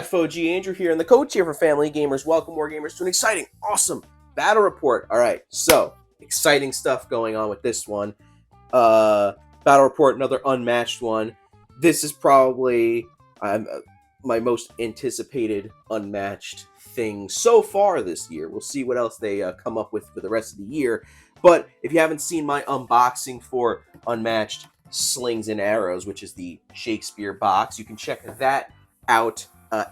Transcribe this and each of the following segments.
FOG Andrew here, and the coach here for Family Gamers. Welcome, War Gamers, to an exciting, awesome battle report. All right, so exciting stuff going on with this one. Battle report, another unmatched one. This is probably my most anticipated unmatched thing so far this year. We'll see what else they come up with for the rest of the year. But if you haven't seen my unboxing for Unmatched Slings and Arrows, which is the Shakespeare box, you can check that out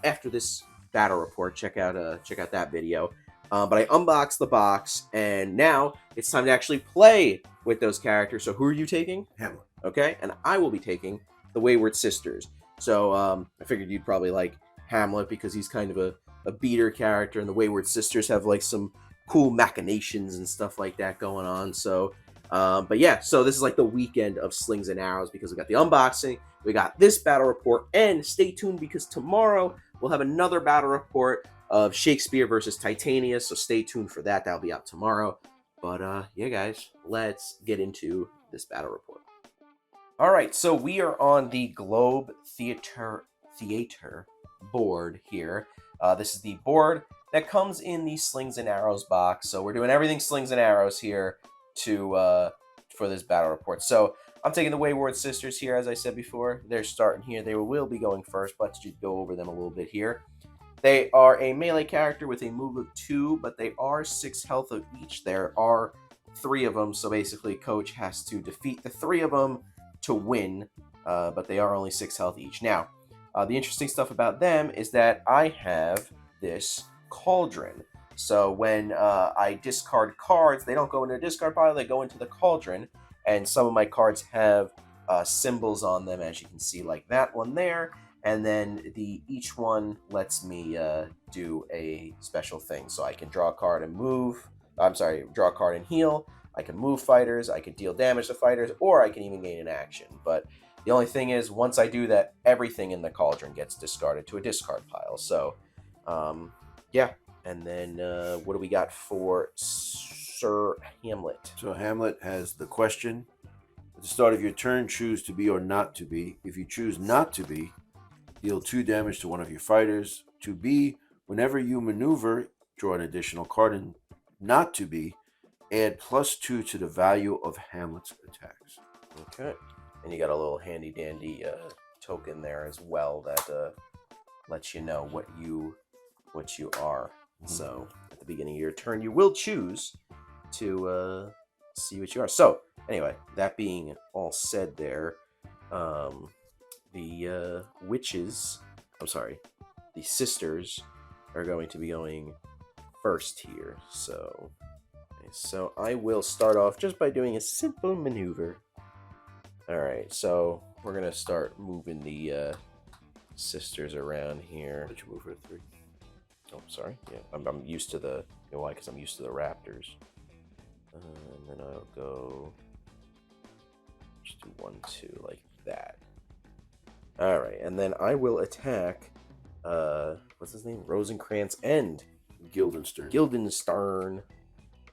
after this battle report. Check out that video. But I unboxed the box, and now it's time to actually play with those characters. So who are you taking? Hamlet. Okay, and I will be taking the Wayward Sisters. So I figured you'd probably like Hamlet because he's kind of a beater character, and the Wayward Sisters have like some cool machinations and stuff like that going on. So, but yeah, so this is like the weekend of Slings and Arrows because we got the unboxing, we got this battle report, and stay tuned because tomorrow we'll have another battle report of Shakespeare versus Titania. So stay tuned for that. That'll be out tomorrow. But yeah, guys, let's get into this battle report. All right, so we are on the Globe Theater board here. This is the board that comes in the Slings and Arrows box. So we're doing everything Slings and Arrows here to for this battle report. So I'm taking the Wayward Sisters here, as I said before. They're starting here. They will be going first, but to go over them a little bit here. They are a melee character with a move of 2, but they are 6 health of each. There are 3 of them, so basically Coach has to defeat the 3 of them to win, but they are only 6 health each. Now, the interesting stuff about them is that I have this cauldron. So when I discard cards, they don't go into a discard pile, they go into the cauldron, and some of my cards have symbols on them, as you can see, like that one there. And then each one lets me do a special thing. So I can draw a card and move. Draw a card and heal. I can move fighters. I can deal damage to fighters, or I can even gain an action. But the only thing is, once I do that, everything in the cauldron gets discarded to a discard pile. So, yeah. And then what do we got for Sir Hamlet? So Hamlet has the question. At the start of your turn, choose to be or not to be. If you choose not to be, deal 2 damage to one of your fighters. To be, whenever you maneuver, draw an additional card. And not to be, add +2 to the value of Hamlet's attacks. Okay. And you got a little handy dandy token there as well that lets you know what you are. Mm-hmm. So at the beginning of your turn, you will choose to see what you are. So anyway, that being all said there, the sisters are going to be going first here. So I will start off just by doing a simple maneuver. All right, so we're gonna start moving the sisters around here. Let you move for 3. Oh, sorry. Yeah, I'm used to the. You know why? Because I'm used to the Raptors. And then I'll go. Just do 1, 2 like that. All right, and then I will attack. What's his name? Rosencrantz and Guildenstern.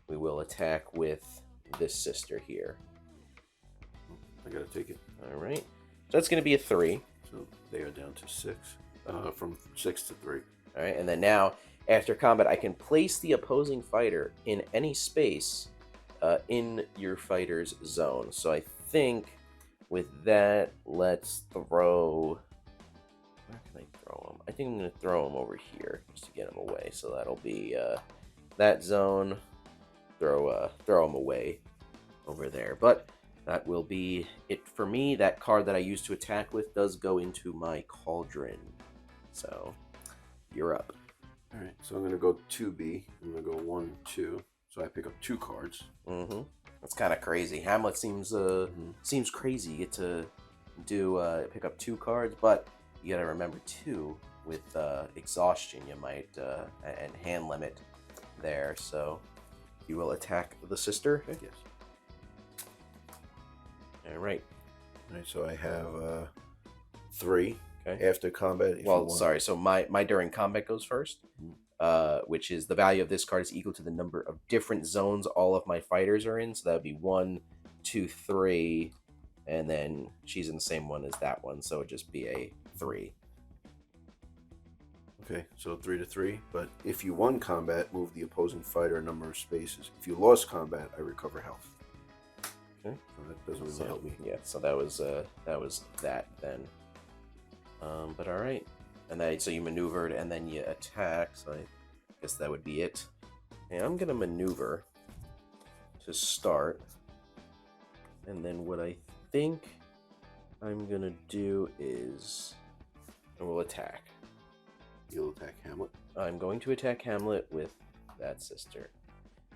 We will attack with this sister here. I gotta take it. All right. So that's going to be a 3. So they are down to 6. From 6 to 3. All right. And then now, after combat, I can place the opposing fighter in any space in your fighter's zone. So I think with that, let's throw... Where can I throw him? I think I'm going to throw him over here just to get him away. So that'll be that zone. Throw him away over there. But that will be it for me. That card that I used to attack with does go into my cauldron. So you're up. All right, so I'm going to go 2B. I'm going to go 1, 2. So I pick up 2 cards. Mm-hmm. That's kind of crazy. Hamlet seems crazy. You get to do pick up 2 cards, but you got to remember too with exhaustion you might and hand limit there. So you will attack the sister. Okay. Yes. All right. All right. So I have 3. Okay. After combat. Well, sorry. So my during combat goes first. Which is the value of this card is equal to the number of different zones all of my fighters are in. So that would be 1, 2, 3, and then she's in the same one as that one, so it'd just be a 3. Okay, so 3 to 3. But if you won combat, move the opposing fighter a number of spaces. If you lost combat, I recover health. Okay. So that doesn't really help me. Yeah, so that was that then. But all right, and then so you maneuvered and then you attack. So I guess that would be it. And I'm gonna maneuver to start, and then what I think I'm gonna do is I will attack. You'll attack Hamlet. I'm going to attack Hamlet with that sister,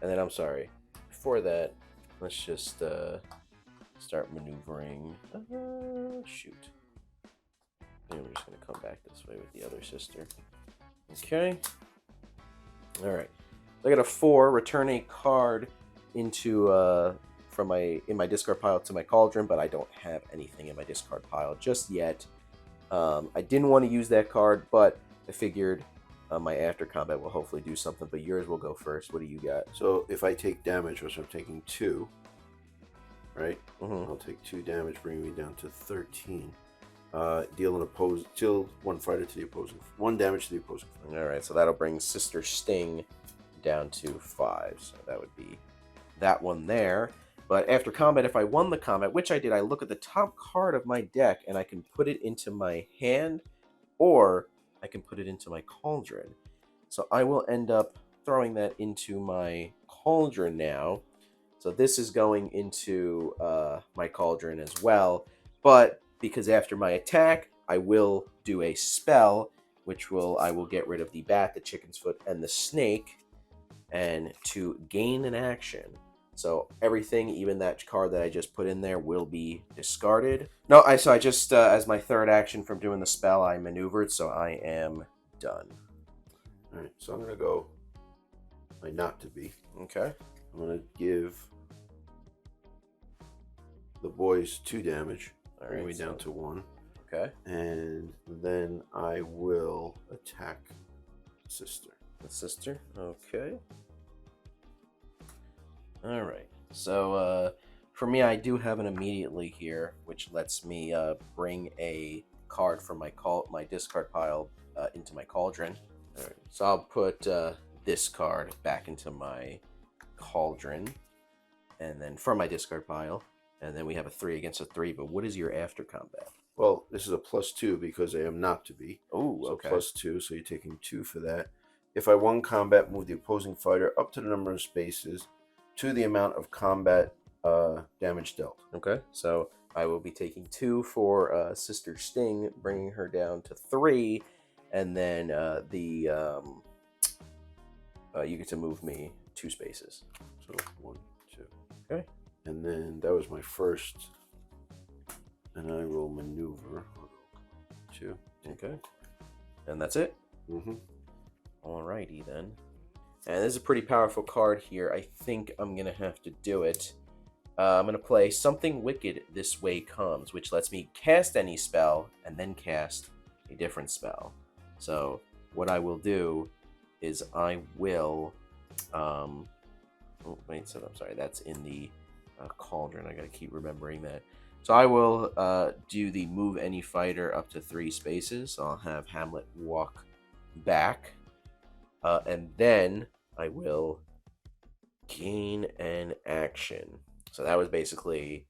and then I'm sorry. Before that, let's just start maneuvering. Shoot. And we're just going to come back this way with the other sister. Okay. All right. I got a 4. Return a card into in my discard pile to my cauldron, but I don't have anything in my discard pile just yet. I didn't want to use that card, but I figured my after combat will hopefully do something. But yours will go first. What do you got? So if I take damage, which I'm taking 2, right? Mm-hmm. I'll take 2 damage, bringing me down to 13. Deal 1 fighter to the opposing, 1 damage to the opposing fighter. All right, so that'll bring Sister Sting down to 5. So that would be that one there. But after combat, if I won the combat, which I did, I look at the top card of my deck and I can put it into my hand, or I can put it into my cauldron. So I will end up throwing that into my cauldron now. So this is going into my cauldron as well, but because after my attack, I will do a spell, which I will get rid of the bat, the chicken's foot, and the snake, and to gain an action. So everything, even that card that I just put in there, will be discarded. No, I just as my third action from doing the spell, I maneuvered, so I am done. All right, so I'm gonna go my not to be. Okay. I'm gonna give the boys 2 damage. All Bring right, me down to 1. Okay. And then I will attack sister. The sister. Okay. All right. So for me, I do have an immediately here, which lets me bring a card from my discard pile into my cauldron. All right. So I'll put this card back into my cauldron, and then from my discard pile. And then we have a 3 against a 3. But what is your after combat? Well, this is a +2 because I am not to be. Oh, so okay. +2, so you're taking 2 for that. If I won combat, move the opposing fighter up to the number of spaces to the amount of combat damage dealt. Okay, so I will be taking 2 for Sister Sting, bringing her down to 3, and then you get to move me 2 spaces. So 1, 2. Okay. And then that was my first. And I will maneuver. I'll go 2. Okay. And that's it? Mm-hmm. Alrighty then. And this is a pretty powerful card here. I think I'm going to have to do it. I'm going to play Something Wicked This Way Comes, which lets me cast any spell and then cast a different spell. So what I will do is I will... oh, wait, so I'm sorry. That's in the cauldron. I got to keep remembering that. So I will do the move any fighter up to 3 spaces. So I'll have Hamlet walk back. And then I will gain an action. So that was basically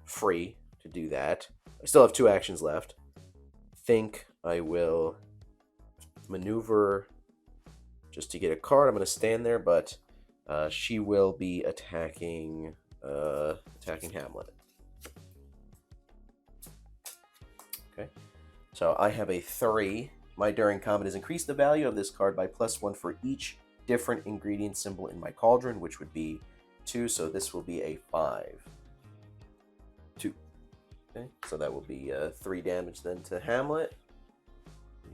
free to do that. I still have 2 actions left. Think I will maneuver just to get a card. I'm going to stand there, but she will be attacking Hamlet. Okay. So I have a 3. My during combat is increase the value of this card by +1 for each different ingredient symbol in my cauldron, which would be 2. So this will be a 5. 2. Okay. So that will be 3 damage then to Hamlet.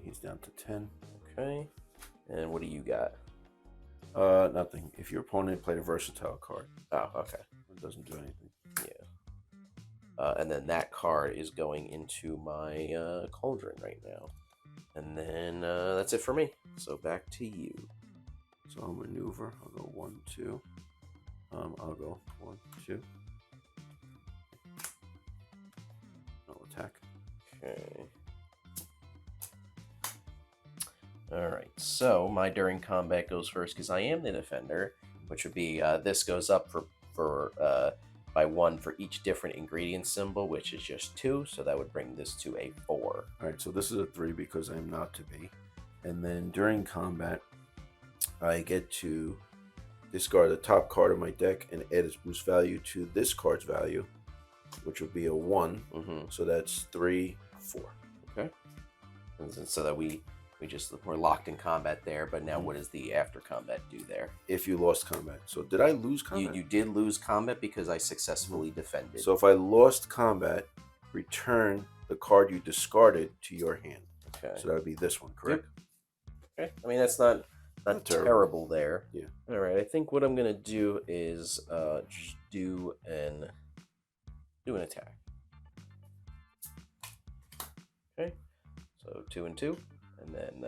He's down to 10. Okay. And what do you got? Nothing. If your opponent played a versatile card. Oh, okay. It doesn't do anything. Yeah. And then that card is going into my cauldron right now. And then that's it for me. So back to you. So I'll maneuver. I'll go 1, 2. I'll go 1, 2. I'll attack. Okay. All right, so my during combat goes first because I am the defender, which would be this goes up for by 1 for each different ingredient symbol, which is just 2. So that would bring this to a 4. All right, so this is a 3 because I am not to be. And then during combat, I get to discard the top card of my deck and add its boost value to this card's value, which would be a 1. So that's 3, 4. Okay. And so that we're locked in combat there, but now what does the after combat do there? If you lost combat. So did I lose combat? You did lose combat because I successfully defended. So if I lost combat, return the card you discarded to your hand. Okay. So that would be this one, correct? Yep. Okay. I mean, that's not terrible there. Yeah. All right. I think what I'm gonna do is just do an attack. Okay. So 2 and 2. And then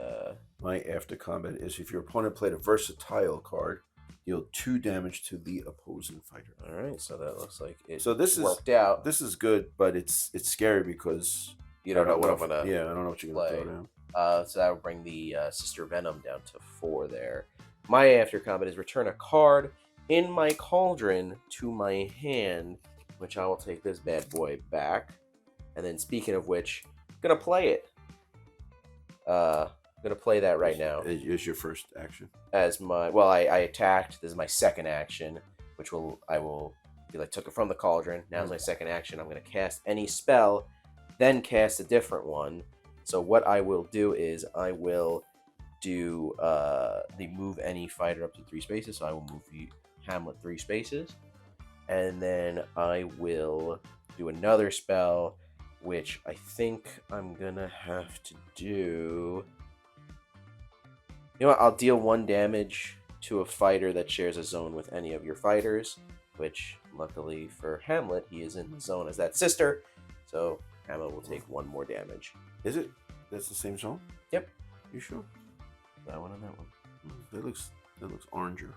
my after combat is if your opponent played a versatile card, deal 2 damage to the opposing fighter. All right, so that looks like it worked out. This is good, but it's scary because you don't know what I'm gonna I don't know what you're gonna throw down. So that would bring the Sister Venom down to 4 there. My after combat is return a card in my cauldron to my hand, which I will take this bad boy back. And then speaking of which, I'm gonna play it. I'm gonna play that right now. Is your first action? As my I attacked. This is my second action, which I took it from the cauldron. Now is my second action. I'm gonna cast any spell, then cast a different one. So what I will do is I will do the move any fighter up to 3 spaces. So I will move the Hamlet 3 spaces, and then I will do another spell, which I think I'm gonna have to do. You know what? I'll deal 1 damage to a fighter that shares a zone with any of your fighters, which luckily for Hamlet, he is in the zone as that sister. So Hamlet will take 1 more damage. Is it? That's the same zone? Yep. You sure? That one and that one. That looks oranger.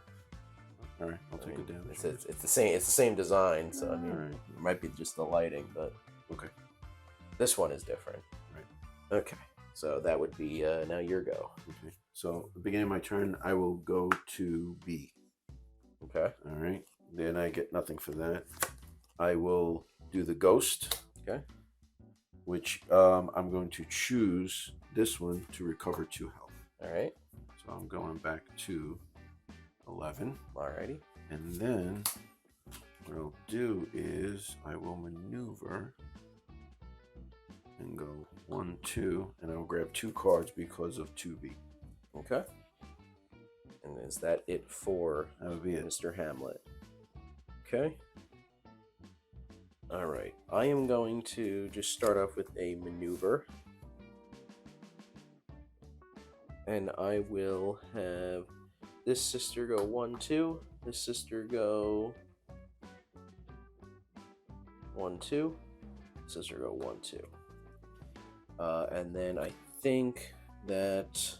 All right, I'll take the damage. It's the same design, so I mean, it might be just the lighting, but okay. This one is different. Right. Okay. So that would be now your go. Okay. So at the beginning of my turn, I will go to B. Okay. All right. Then I get nothing for that. I will do the ghost. Okay. Which I'm going to choose this one to recover 2 health. All right. So I'm going back to 11. Alrighty. And then what I'll do is I will maneuver and go 1, 2, and I'll grab 2 cards because of 2B. Okay. And is that it for that would be it. Mr. Hamlet? Okay. All right. I am going to just start off with a maneuver. And I will have this sister go 1, 2. This sister go 1, 2. Sister go 1, 2. And then I think that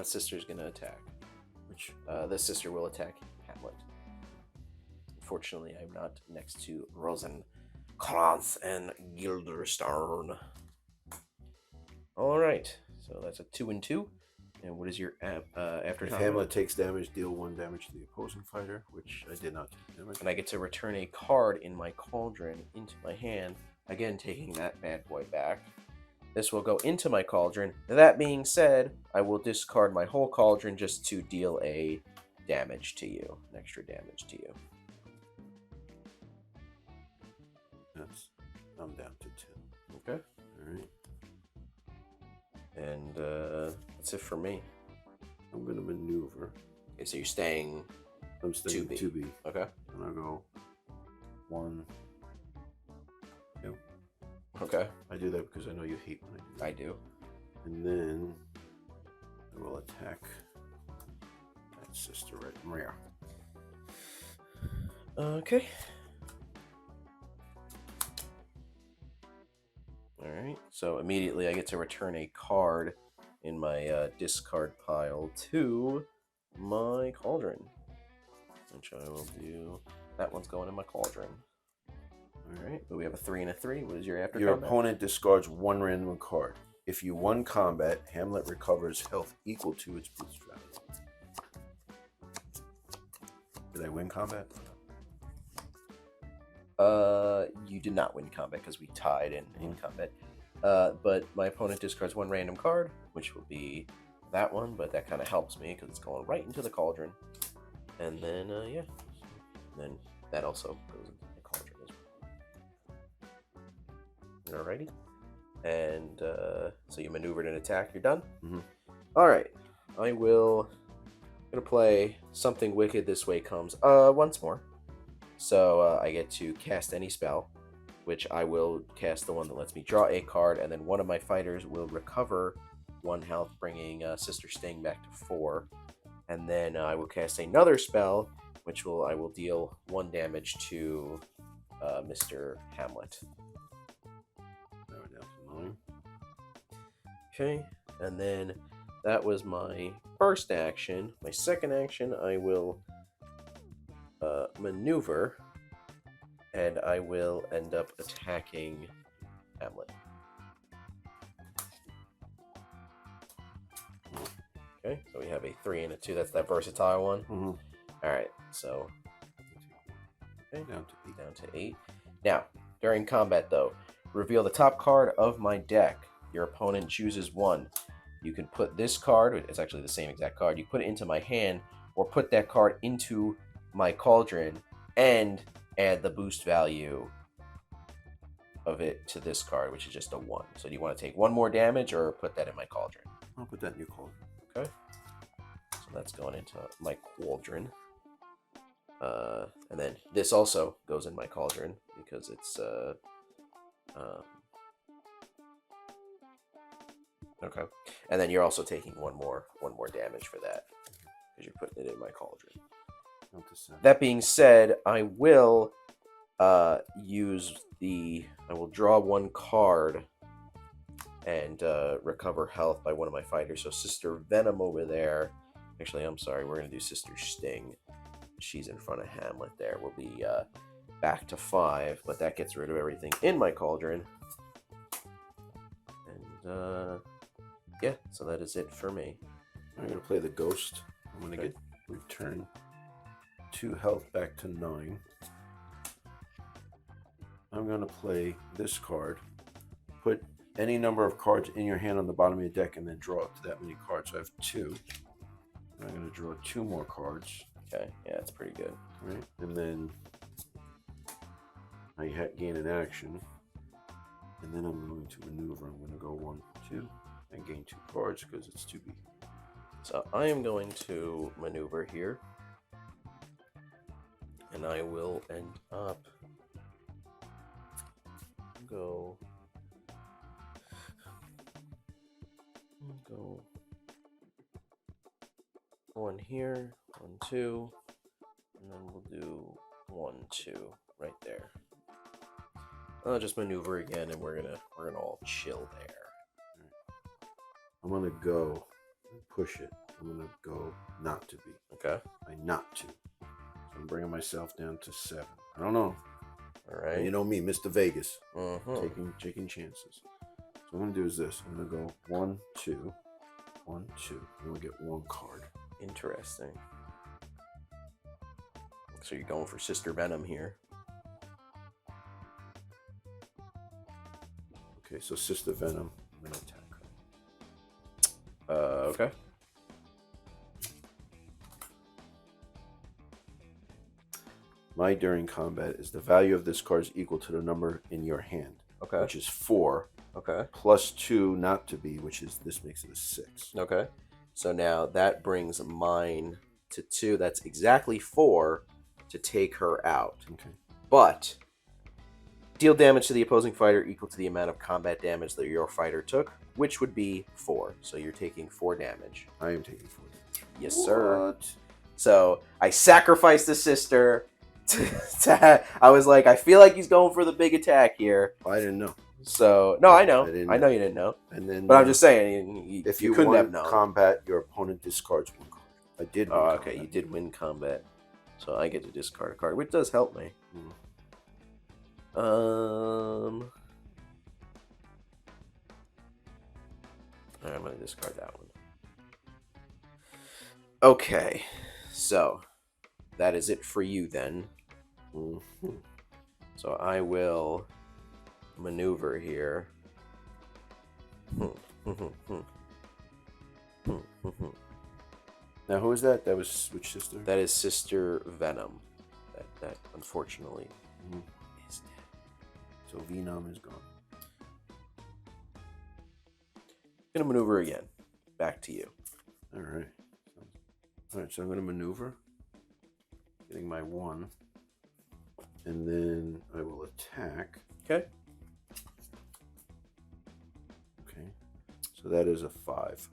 sister's gonna attack. Which this sister will attack Hamlet. Unfortunately, I'm not next to Rosencrantz and Guildenstern. All right, so that's a 2 and 2. And what is your after? If Hamlet takes damage, deal 1 damage to the opposing fighter, which I did not take damage. And I get to return a card in my cauldron into my hand, again taking that bad boy back. This will go into my cauldron. That being said, I will discard my whole cauldron just to deal a damage to you, an extra damage to you. I'm down to 2. Okay. All right. And that's it for me. I'm going to maneuver. Okay, so you're staying... I'm staying 2B. Okay. And I'll go 1, 2. Okay. I do that because I know you hate when I do that. I do. And then I will attack that sister right in rear. Okay. Alright, so immediately I get to return a card in my discard pile to my cauldron. Which I will do... That one's going in my cauldron. Alright, but we have a 3 and a 3. What is your after Your combat? opponent discards 1 random card. If you won combat, Hamlet recovers health equal to its boost value. Did I win combat? You did not win combat because we tied in combat. But my opponent discards one random card, which will be that one, but that kind of helps me because it's going right into the cauldron. And then, yeah. And then that also goes into the cauldron as well. Alrighty. And so you maneuvered an attack. You're done? Mm-hmm. Alright. I will... I'm going to play Something Wicked This Way Comes once more. So I get to cast any spell, which I will cast the one that lets me draw a card, and then one of my fighters will recover 1 health, bringing Sister Sting back to 4. And then I will cast another spell, which I will deal 1 damage to Mr. Hamlet. Now we're down to 9. Okay, and then that was my first action. My second action, I will maneuver, and I will end up attacking Hamlet. Okay, so we have a 3 and a 2. That's that versatile one. Mm-hmm. All right, so okay, Down to 8. down to 8. Now, during combat, though, reveal the top card of my deck. Your opponent chooses one. You can put this card, it's actually the same exact card, you put it into my hand, or put that card into my cauldron, and add the boost value of it to this card, which is just a 1. So do you want to take 1 more damage, or put that in my cauldron? I'll put that in your cauldron. Okay. So that's going into my cauldron. And then this also goes in my cauldron, because it's... okay. And then you're also taking one more damage for that, because you're putting it in my cauldron. That being said, I will I will draw 1 card and recover health by one of my fighters. So Sister Venom over there, actually, I'm sorry, we're going to do Sister Sting. She's in front of Hamlet there. We'll be back to 5, but that gets rid of everything in my cauldron. And yeah, so that is it for me. I'm going to play the Ghost. I'm going to return 2 health back to 9. I'm going to play this card. Put any number of cards in your hand on the bottom of your deck and then draw up to that many cards. So I have 2. And I'm going to draw 2 more cards. Okay, yeah, that's pretty good. Right, and then I gain an action. And then I'm going to maneuver. I'm going to go 1, 2, and gain 2 cards because it's 2B. So I am going to maneuver here. And I will end up go 1 here, 1, 2, and then we'll do 1, 2 right there. I'll just maneuver again, and we're gonna all chill there. I'm gonna go push it. I'm gonna go not to be. Okay. Not to. So I'm bringing myself down to 7. I don't know. All right. You know me, Mr. Vegas, Mm-hmm. taking chances. So what I'm gonna do is this. I'm gonna go 1, 2, 1, 2. And we'll get 1 card. Interesting. So you're going for Sister Venom here. Okay, so Sister Venom, I'm gonna attack her. Okay. My during combat is the value of this card is equal to the number in your hand. Okay. Which is 4. Okay. Plus 2 not to be, which is this makes it a 6. Okay. So now that brings mine to 2. That's exactly 4 to take her out. Okay. But deal damage to the opposing fighter equal to the amount of combat damage that your fighter took, which would be 4. So you're taking 4 damage. I am taking 4 damage. Yes, sir. What? So I sacrificed the sister. I was like, I feel like he's going for the big attack here. I didn't know. So no, I know. I I know you didn't know. And then, But I'm just saying, if you you couldn't won have known. combat, your opponent discards 1 card. I did. Win Oh, okay, combat. you did win combat, so I get to discard a card, which does help me. Alright, I'm going to discard that one. Okay, so that is it for you then. Mhm. So I will maneuver here. Now, who is that? That was which sister? That is Sister Venom. That unfortunately is dead. So Venom is gone. Gonna maneuver again. Back to you. All right. All right. So I'm going to maneuver, getting my 1, and then I will attack. Okay. Okay. So that is a 5.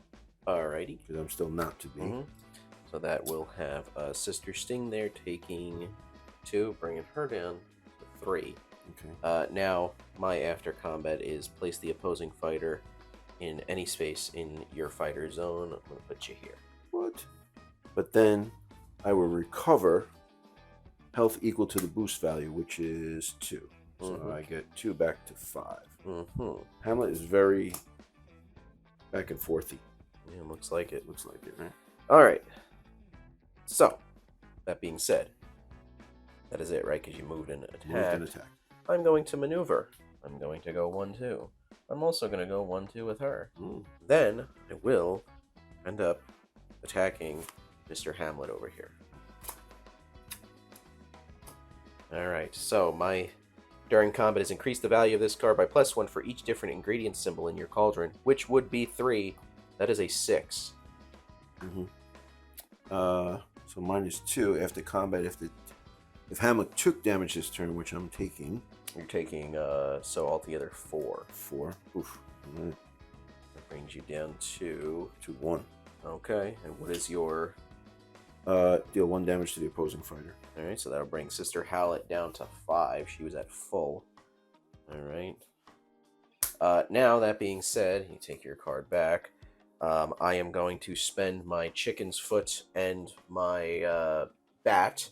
Alrighty. Because I'm still not to be. So that will have Sister Sting there taking 2, bringing her down to 3. Okay. Now, my after combat is place the opposing fighter in any space in your fighter zone. I'm going to put you here. What? But then I will recover health equal to the boost value, which is 2. So I get 2 back to 5. Hamlet is very back and forthy. Yeah, looks like it. Looks like it, right? All right. So, that being said, that is it, right? Because you moved and attacked. Moved and attack. I'm going to maneuver. I'm going to go 1-2. I'm also going to go 1-2 with her. Then I will end up attacking Mr. Hamlet over here. Alright, so my during combat is increase the value of this card by +1 for each different ingredient symbol in your cauldron, which would be 3. That is a 6. So -2 after combat. If Hamlet took damage this turn, which I'm taking. You're taking, so altogether 4. 4. Oof. All right. That brings you down to 1. Okay, and what is your... Deal 1 damage to the opposing fighter. Alright, so that'll bring Sister Hamlet down to 5. She was at full. Alright. Now, that being said, you take your card back. I am going to spend my Chicken's Foot and my Bat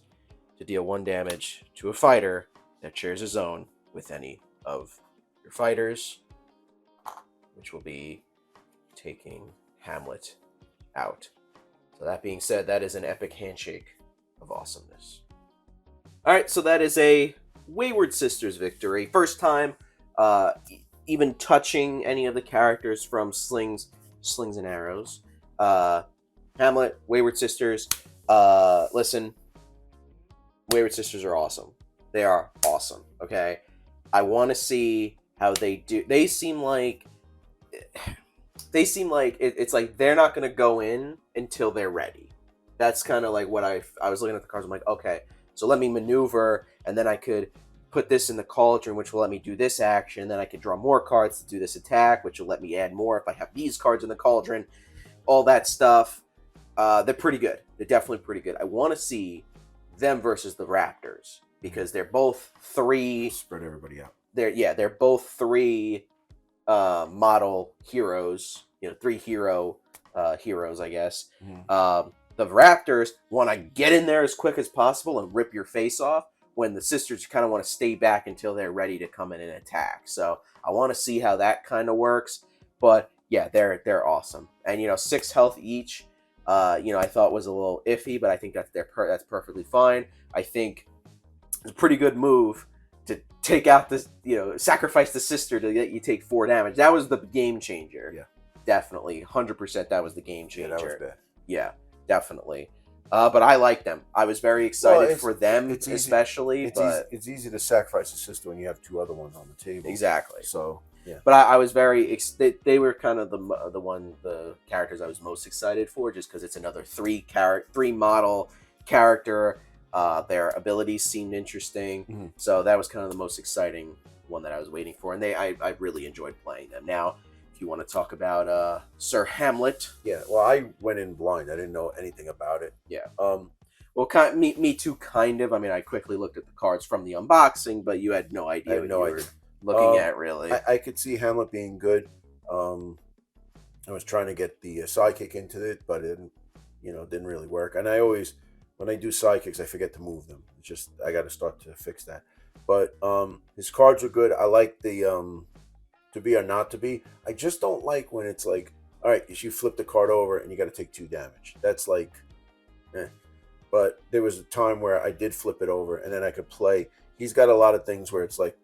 to deal 1 damage to a fighter that shares a zone with any of your fighters, which will be taking Hamlet out. So that being said, that is an epic handshake of awesomeness. Alright, so that is a Wayward Sisters victory. First time even touching any of the characters from Slings and Arrows. Hamlet, Wayward Sisters. Listen, Wayward Sisters are awesome. They are awesome, okay? I want to see how they do. They seem like it's like they're not going to go in until they're ready. That's kind of like what I was looking at the cards. I'm like, okay, so let me maneuver, and then I could put this in the cauldron, which will let me do this action. Then I could draw more cards to do this attack, which will let me add more if I have these cards in the cauldron. All that stuff. They're pretty good. They're definitely pretty good. I want to see them versus the Raptors because they're both 3. Spread everybody out. They're both 3 model heroes. 3 heroes, I guess. The Raptors want to get in there as quick as possible and rip your face off, when the sisters kind of want to stay back until they're ready to come in and attack. So I want to see how that kind of works. But yeah, they're awesome. And 6 health each, I thought was a little iffy, but I think that's perfectly fine. I think it's a pretty good move to take out this, sacrifice the sister to let you take 4 damage. That was the game changer. Yeah, definitely, 100%. That was the game changer. Yeah, that was bad. Yeah, definitely. But I like them. I was very excited for them, especially. It's easy to sacrifice a sister when you have 2 other ones on the table. Exactly. So yeah. But I was very. They were kind of the characters I was most excited for, just because it's another 3 model character. Their abilities seemed interesting, so that was kind of the most exciting one that I was waiting for, and I really enjoyed playing them. Now, if you want to talk about Sir Hamlet. Yeah, well, I went in blind. I didn't know anything about it. Yeah. Well, me too, kind of. I mean, I quickly looked at the cards from the unboxing, but you had no idea what you were looking at, really. I could see Hamlet being good. I was trying to get the sidekick into it, but it didn't really work. And I always, when I do sidekicks, I forget to move them. It's just, I got to start to fix that. But his cards are good. I like the... to be or not to be. I just don't like when it's like, all right, you flip the card over and you got to take 2 damage. That's like, eh. But there was a time where I did flip it over, and then I could play. He's got a lot of things where it's like,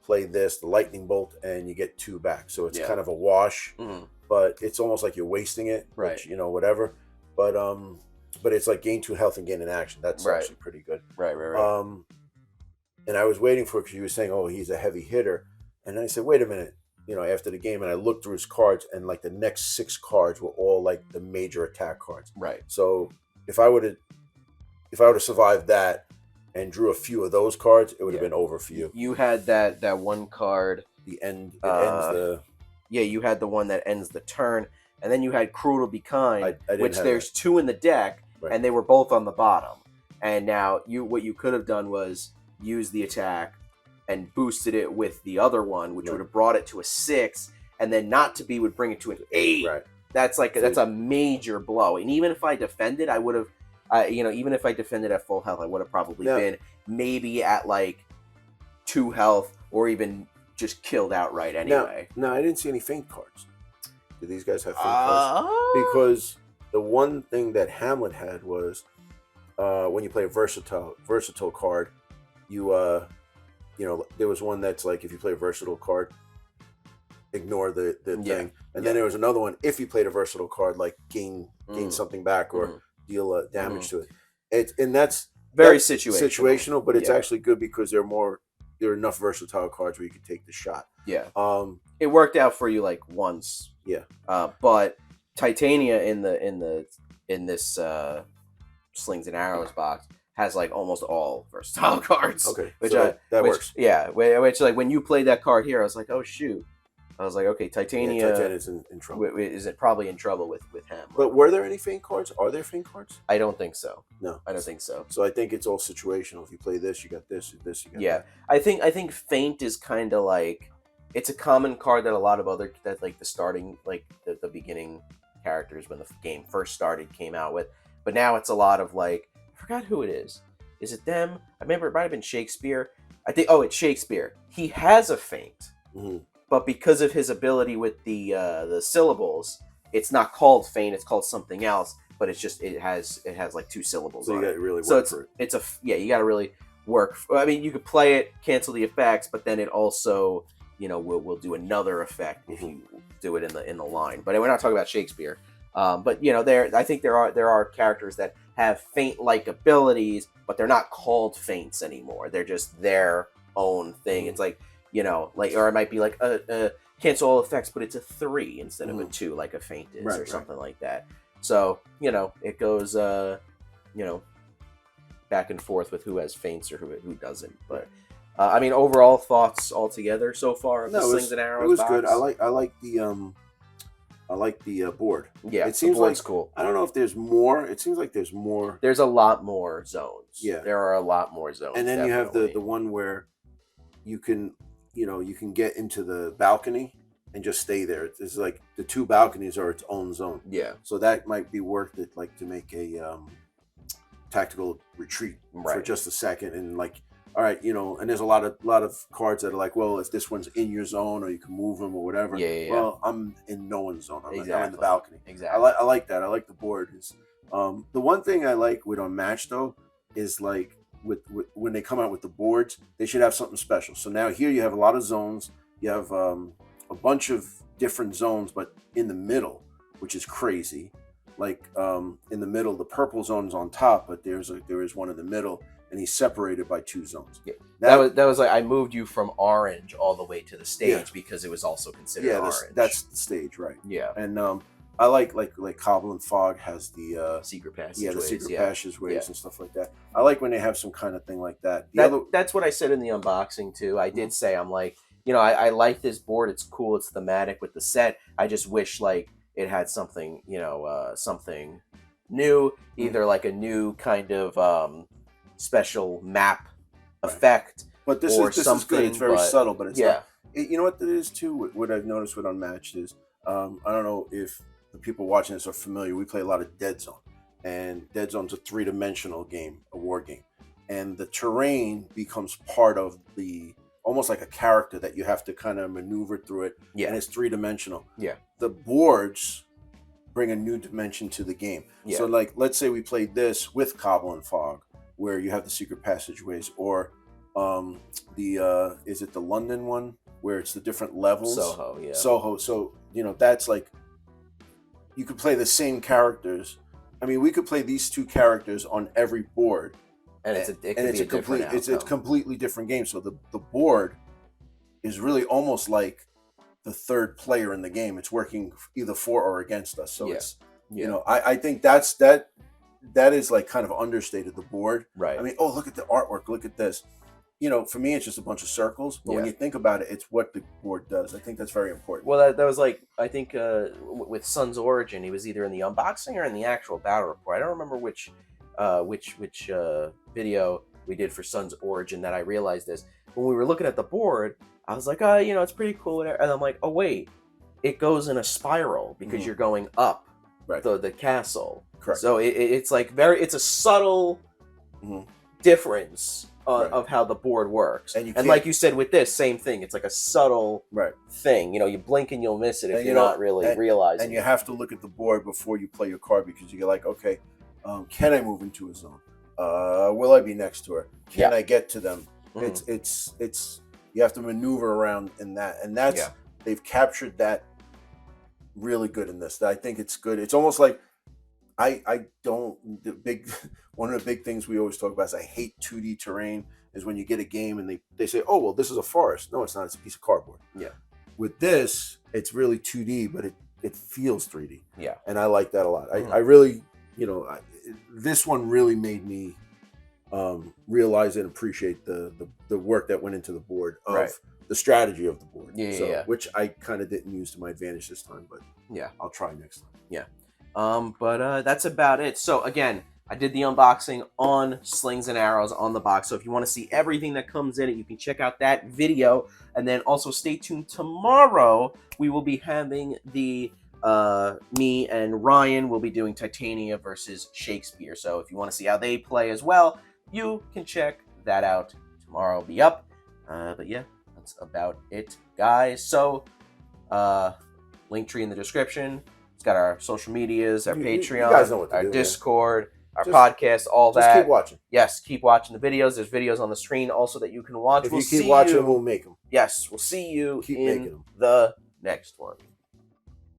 play this, the lightning bolt, and you get 2 back. So it's kind of a wash, but it's almost like you're wasting it, Right. which, whatever. But it's like gain 2 health and gain an action. That's actually pretty good. Right. And I was waiting for it because you were saying, oh, he's a heavy hitter. And I said, wait a minute, after the game, and I looked through his cards, and like the next 6 cards were all like the major attack cards. Right. So if I would have survived that and drew a few of those cards, it would have been over for you. You had that one card. The end. It ends the. Yeah, you had the one that ends the turn, and then you had Cruel to Be Kind, I didn't which have there's 2 in the deck, Right. and they were both on the bottom. And now what you could have done was use the attack and boosted it with the other one, which would have brought it to a 6, and then Not to Be would bring it to an 8. Right. That's that's a major blow. And even if I defended, I would have, even if I defended at full health, I would have probably been maybe at like 2 health, or even just killed outright anyway. No, I didn't see any faint cards. Do these guys have faint cards? Because the one thing that Hamlet had was when you play a versatile card, you there was one that's like, if you play a versatile card, ignore the thing, and then there was another one, if you played a versatile card, like gain something back or deal damage to it. And that's very situational, but it's actually good because there are enough versatile cards where you can take the shot. Yeah. It worked out for you like once. Yeah. But Titania in this Slings and Arrows box has like almost all versatile cards. Okay. Which that works. Yeah. Which like when you played that card here, I was like, oh shoot. I was like, okay, Titania is in trouble. Is it probably in trouble with Hamlet? But were there any faint cards? Are there faint cards? I don't think so. No, I don't think so. So I think it's all situational. If you play this, you got this. This, you got that. I think faint is kind of like, it's a common card that a lot of other, that like the starting, like the beginning characters when the game first started came out with. But now it's a lot of like, I forgot who it is. Is it them? I remember it might have been Shakespeare. I think, it's Shakespeare. He has a feint, but because of his ability with the syllables, it's not called feint. It's called something else. But it's just it has like 2 syllables. So you got to really work for it. It's you got to really work. I mean, you could play it, cancel the effects, but then it also will do another effect if you do it in the line. But we're not talking about Shakespeare. But I think there are characters that have feint-like abilities, but they're not called feints anymore. They're just their own thing. It's like or it might be like a cancel all effects, but it's a 3 instead of a 2, like a feint is, or something like that. So it goes back and forth with who has feints or who doesn't. But I mean, overall thoughts altogether so far of the Slings and Arrows. It was box? good. I like the board. Yeah, it seems like cool. I don't know if there's more. It seems like there's more. There's a lot more zones. Yeah, there are a lot more zones. And then you have the one where you can get into the balcony and just stay there. It's like the 2 balconies are its own zone. Yeah. So that might be worth it, like to make a tactical retreat for just a second, and like, all right, and there's a lot of cards that are like, well, if this one's in your zone, or you can move them or whatever. Yeah. Well, I'm in no one's zone. I'm in the balcony. Exactly. I like that. I like the board. The one thing I like with Unmatched though is like with when they come out with the boards, they should have something special. So now here you have a lot of zones. You have a bunch of different zones, but in the middle, which is crazy. Like in the middle, the purple zone's on top, but there is one in the middle, and he's separated by 2 zones. Yeah. That was like, I moved you from orange all the way to the stage because it was also considered orange. That's the stage, right? Yeah. And I like Cobble and Fog has the secret passageways. Yeah, the secret passageways and stuff like that. I like when they have some kind of thing like that. That's what I said in the unboxing too. I did say, I'm like, I like this board. It's cool. It's thematic with the set. I just wish like it had something, something new, either like a new kind of special map effect. But this is good. It's very subtle, but it's not. You know what it is too? What I've noticed with Unmatched is, I don't know if the people watching this are familiar. We play a lot of Dead Zone, and Dead Zone's a 3-dimensional game, a war game, and the terrain becomes part of the almost like a character that you have to kind of maneuver through it. Yeah. And it's 3-dimensional. Yeah. The boards bring a new dimension to the game. Yeah. So like, let's say we played this with Cobble and Fog, where you have the secret passageways, or is it the London one where it's the different levels? Soho, yeah. Soho. So, that's like, you could play the same characters. I mean, we could play these two characters on every board. And it's a completely different game. So the board is really almost like the third player in the game. It's working either for or against us. So it's, I think that is like kind of understated, the board. Right. I mean, oh, look at the artwork. Look at this. For me, it's just a bunch of circles. But when you think about it, it's what the board does. I think that's very important. Well, that was like, I think with Sun's Origin, he was either in the unboxing or in the actual battle report. I don't remember which video we did for Sun's Origin that I realized this. When we were looking at the board, I was like, it's pretty cool. And I'm like, oh, wait, it goes in a spiral because you're going up the castle. Correct. So it's like it's a subtle difference of how the board works. And like you said with this, same thing. It's like a subtle thing. You blink and you'll miss it if you're not really realizing. And you have to look at the board before you play your card, because you're like, okay, can I move into a zone? Will I be next to her? Can I get to them? It's you have to maneuver around in that, and that's they've captured that really good in this. I think it's good. It's almost like one of the big things we always talk about is I hate 2D terrain, is when you get a game and they say, oh, well, this is a forest. No, it's not. It's a piece of cardboard. Yeah. With this, it's really 2D, but it feels 3D. Yeah. And I like that a lot. I really, this one really made me realize and appreciate the work that went into the board of the strategy of the board. Which I kind of didn't use to my advantage this time, but I'll try next time. Yeah. But that's about it. So again, I did the unboxing on Slings and Arrows on the box. So if you want to see everything that comes in it, you can check out that video. And then also stay tuned. Tomorrow, we will be having the me and Ryan will be doing Titania versus Shakespeare. So if you want to see how they play as well, you can check that out. Tomorrow will be up. But yeah, that's about it, guys. So link tree in the description. It's got our social medias, our Patreon, you guys know what to our do, Discord, our podcast, all that. Just keep watching. Yes, keep watching the videos. There's videos on the screen also that you can watch. If you keep watching, we'll make them. Yes, we'll see you Keep in making them. the next one.